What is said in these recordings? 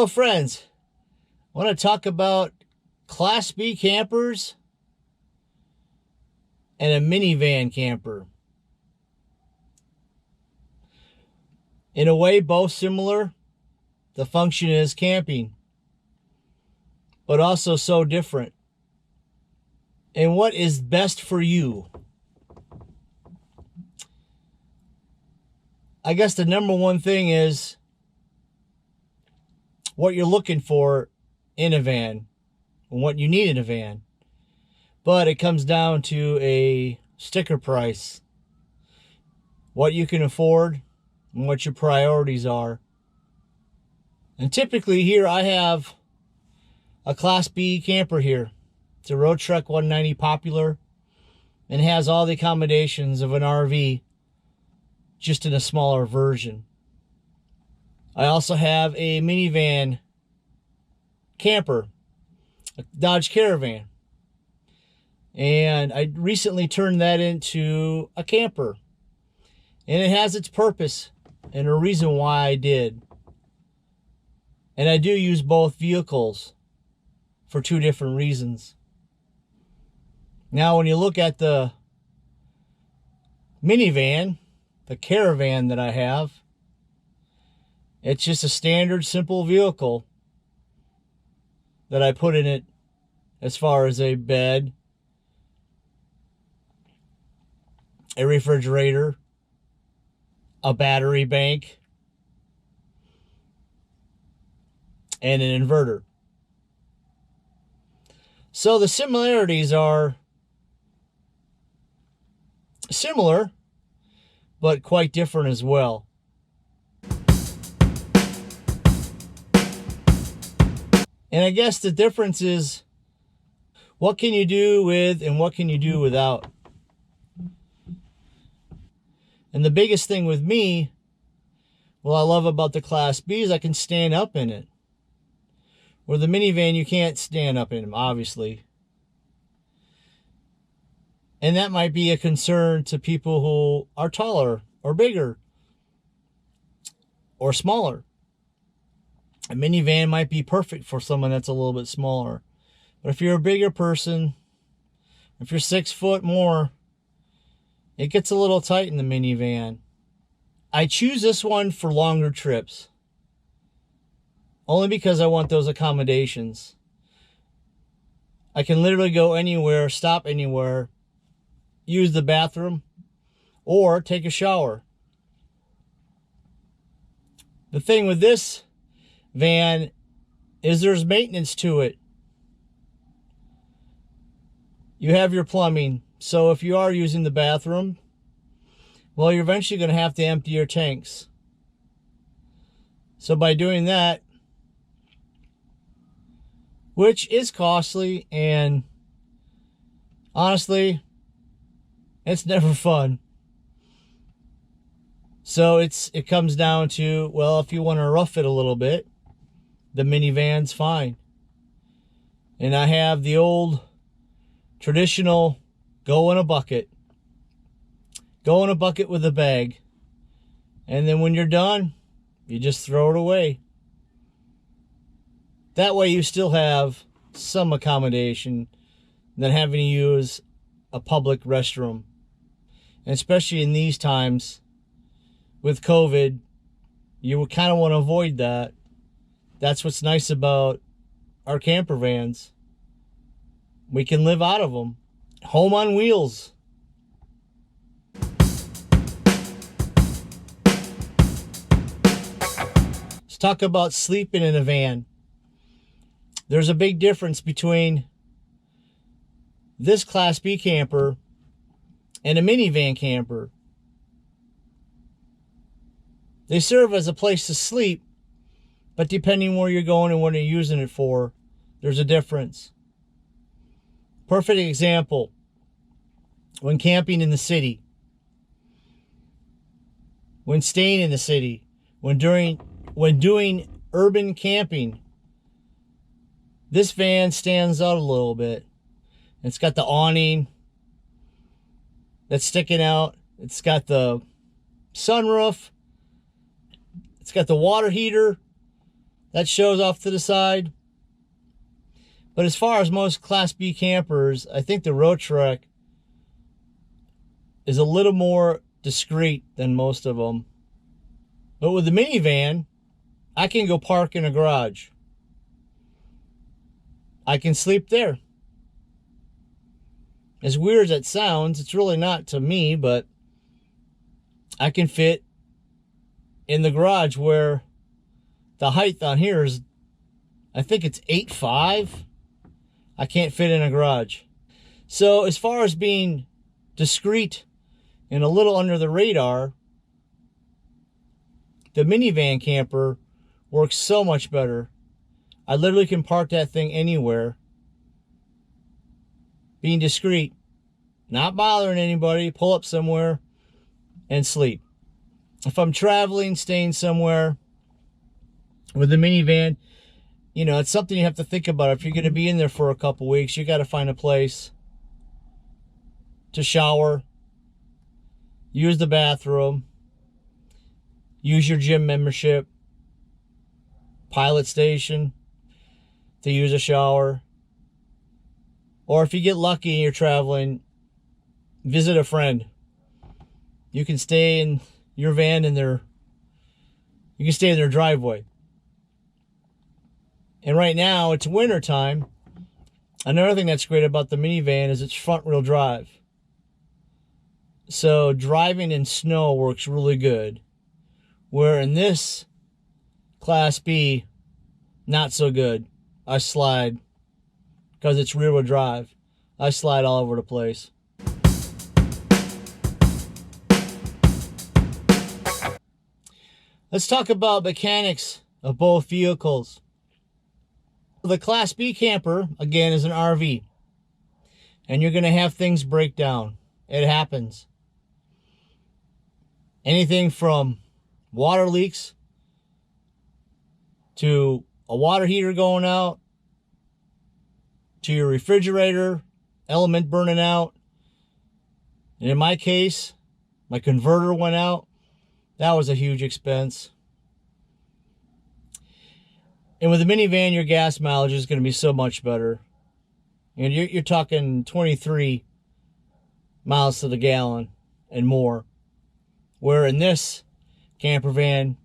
Hello friends, I want to talk about Class B campers and a minivan camper. In a way, both similar. The function is camping, but also so different. And what is best for you? I guess the number one thing is what you're looking for in a van and what you need in a van. But it comes down to a sticker price, what you can afford and what your priorities are. And typically here I have a Class B camper here. It's a RoadtrekTour 190 Popular and has all the accommodations of an RV, just in a smaller version. I also have a minivan camper, a Dodge Caravan. And I recently turned that into a camper. And it has its purpose and a reason why I did. And I do use both vehicles for two different reasons. Now, when you look at the minivan, the Caravan that I have, it's just a standard, simple vehicle that I put in it as far as a bed, a refrigerator, a battery bank, and an inverter. So the similarities are similar, but quite different as well. And I guess the difference is what can you do with and what can you do without. And the biggest thing with me, what I love about the Class B is I can stand up in it. Where the minivan, you can't stand up in them, obviously. And that might be a concern to people who are taller or bigger or smaller. A minivan might be perfect for someone that's a little bit smaller. But if you're a bigger person, if you're 6 foot more, it gets a little tight in the minivan. I choose this one for longer trips. Only because I want those accommodations. I can literally go anywhere, stop anywhere, use the bathroom, or take a shower. The thing with this van is there's maintenance to it. You have your plumbing, so if you are using the bathroom, well, you're eventually going to have to empty your tanks. So by doing that, which is costly, and honestly, it's never fun. So it comes down to, well, if you want to rough it a little bit, the minivan's fine. And I have the old traditional go in a bucket. Go in a bucket with a bag. And then when you're done, you just throw it away. That way you still have some accommodation than having to use a public restroom. And especially in these times with COVID, you would kind of want to avoid that. That's what's nice about our camper vans. We can live out of them. Home on wheels. Let's talk about sleeping in a van. There's a big difference between this Class B camper and a minivan camper. They serve as a place to sleep, but depending where you're going and what you're using it for, there's a difference. Perfect example, when camping in the city, when staying in the city, when doing urban camping, this van stands out a little bit. It's got the awning that's sticking out. It's got the sunroof. It's got the water heater. that shows off to the side. But as far as most Class B campers, I think the Road Trek is a little more discreet than most of them. But with the minivan, I can go park in a garage. I can sleep there. As weird as that sounds, it's really not to me, but I can fit in the garage where the height on here is, I think it's 8'5". I can't fit in a garage. So as far as being discreet and a little under the radar, the minivan camper works so much better. I literally can park that thing anywhere. Being discreet, not bothering anybody, pull up somewhere and sleep. If I'm traveling, staying somewhere with the minivan, you know, it's something you have to think about. If you're going to be in there for a couple weeks, you got to find a place to shower, use the bathroom, use your gym membership, pilot station to use a shower. Or if you get lucky and you're traveling, visit a friend. You can stay in your van you can stay in their driveway. And right now, it's winter time. Another thing that's great about the minivan is it's front wheel drive. So driving in snow works really good. Where in this Class B, not so good. I slide because it's rear wheel drive. I slide all over the place. Let's talk about mechanics of both vehicles. The Class B camper, again, is an RV. And you're going to have things break down. It happens. Anything from water leaks to a water heater going out to your refrigerator element burning out. And in my case, my converter went out. That was a huge expense. And with a minivan, your gas mileage is going to be so much better. And you're talking 23 miles to the gallon and more. Where in this camper van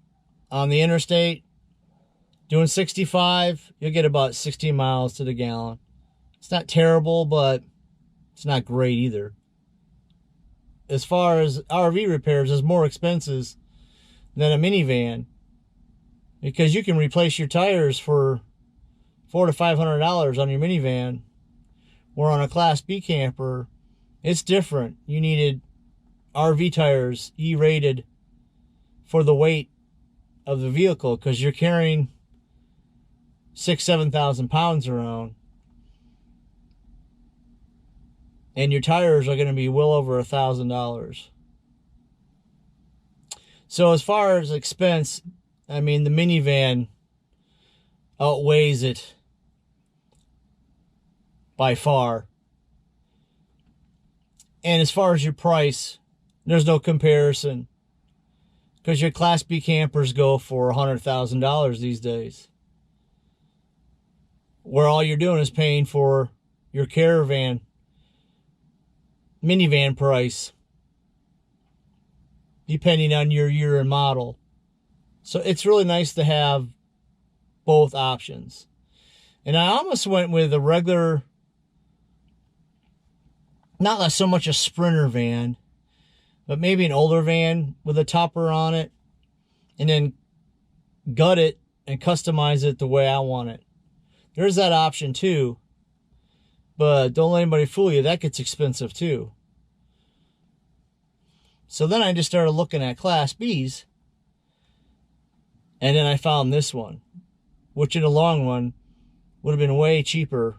on the interstate, doing 65, you'll get about 16 miles to the gallon. It's not terrible, but it's not great either. As far as RV repairs, there's more expenses than a minivan, because you can replace your tires for $400 to $500 on your minivan, where on a Class B camper, it's different. You needed RV tires, E-rated, for the weight of the vehicle, because you're carrying 6,000-7,000 pounds around, and your tires are going to be well over $1,000. So as far as expense, I mean, the minivan outweighs it by far. And as far as your price, there's no comparison, because your Class B campers go for $100,000 these days, where all you're doing is paying for your caravan minivan price, depending on your year and model. So it's really nice to have both options. And I almost went with a regular, not so much a Sprinter van, but maybe an older van with a topper on it, and then gut it and customize it the way I want it. There's that option too, but don't let anybody fool you. That gets expensive too. So then I just started looking at Class Bs, and then I found this one, which in the long run would have been way cheaper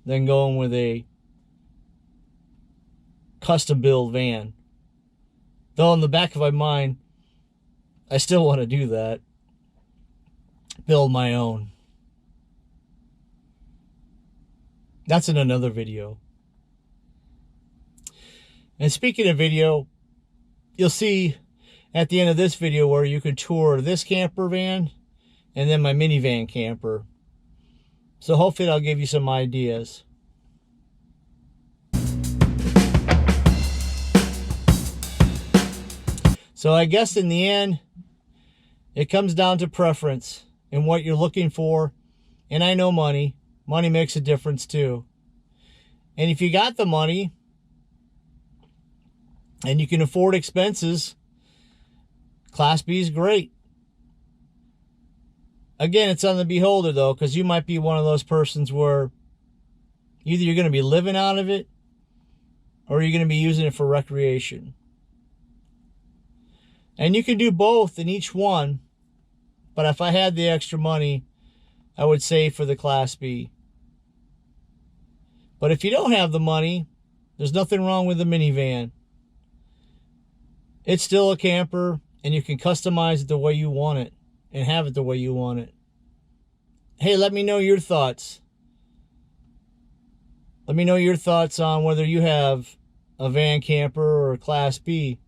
than going with a custom build van. Though in the back of my mind, I still want to do that. Build my own. That's in another video. And speaking of video, you'll see at the end of this video where you can tour this camper van and then my minivan camper. So hopefully I'll give you some ideas. So I guess in the end, it comes down to preference and what you're looking for. And I know money makes a difference too. And if you got the money and you can afford expenses, Class B is great. Again, it's on the beholder though, because you might be one of those persons where either you're going to be living out of it or you're going to be using it for recreation. And you can do both in each one. But if I had the extra money, I would save for the Class B. But if you don't have the money, there's nothing wrong with the minivan. It's still a camper, and you can customize it the way you want it and have it the way you want it. Hey, let me know your thoughts. Let me know your thoughts on whether you have a van camper or a Class B.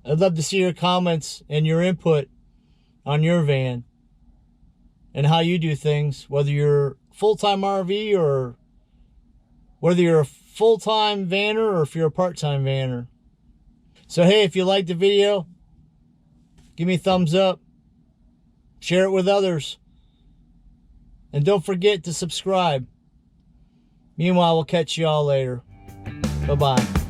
I'd love to see your comments and your input on your van and how you do things, whether you're full-time RV or whether you're a full-time vanner or if you're a part-time vanner. So hey, if you liked the video, give me a thumbs up, share it with others, and don't forget to subscribe. Meanwhile, we'll catch you all later. Bye-bye.